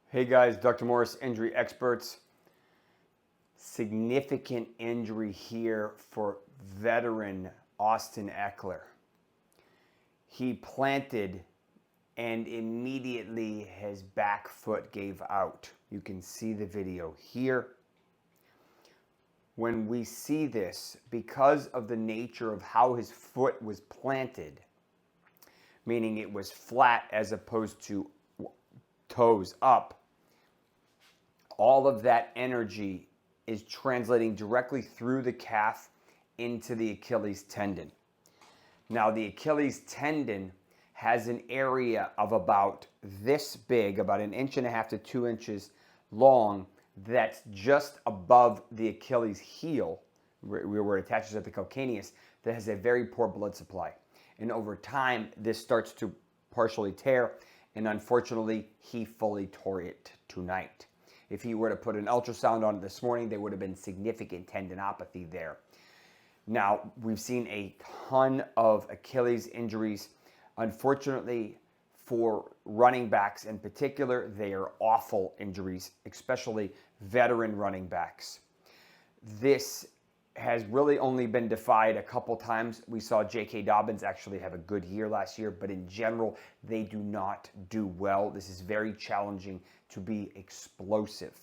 Hey guys, Dr. Morse, injury experts. Significant injury here for veteran Austin Ekeler. He planted and immediately his back foot gave out. You can see the video here. When we see this, because of the nature of how his foot was planted, meaning it was flat as opposed to toes up, all of that energy is translating directly through the calf into the Achilles tendon. Now, the Achilles tendon has an area of about this big, about 1.5 to 2 inches long, that's just above the Achilles heel, where it attaches at the calcaneus, that has a very poor blood supply. And over time, this starts to partially tear, and unfortunately, he fully tore it tonight. If he were to put an ultrasound on it this morning, there would have been significant tendinopathy there. Now, we've seen a ton of Achilles injuries. Unfortunately, for running backs in particular, they are awful injuries, especially veteran running backs. This has really only been defied a couple times. We saw J.K. Dobbins actually have a good year last year, but in general, they do not do well. This is very challenging to be explosive.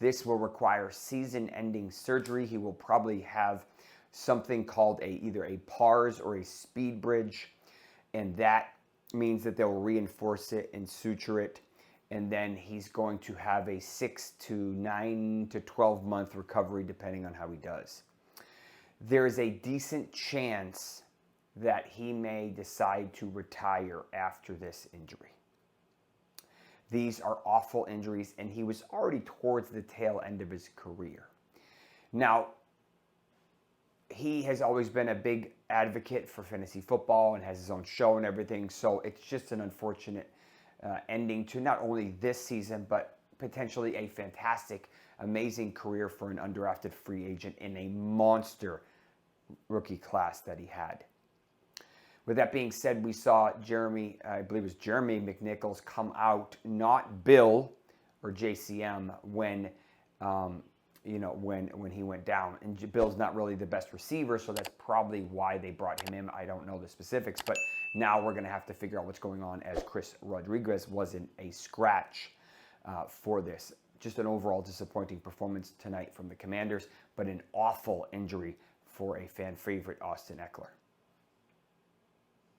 This will require season-ending surgery. He will probably have something called either a PARS or a speed bridge, and that means that they'll reinforce it and suture it, and then he's going to have a 6 to 9 to 12 month recovery depending on how he does. There is a decent chance that he may decide to retire after this injury. These are awful injuries, and he was already towards the tail end of his career. Now, he has always been a big advocate for fantasy football and has his own show and everything, so it's just an unfortunate ending to not only this season, but potentially a fantastic, amazing career for an undrafted free agent in a monster rookie class that he had. With that being said, we saw Jeremy McNichols come out, not Bill or JCM, when he went down. And Bill's not really the best receiver, so that's probably why they brought him in. I don't know the specifics, but now we're going to have to figure out what's going on, as Chris Rodriguez wasn't a scratch for this. Just an overall disappointing performance tonight from the Commanders, but an awful injury for a fan favorite, Austin Ekeler.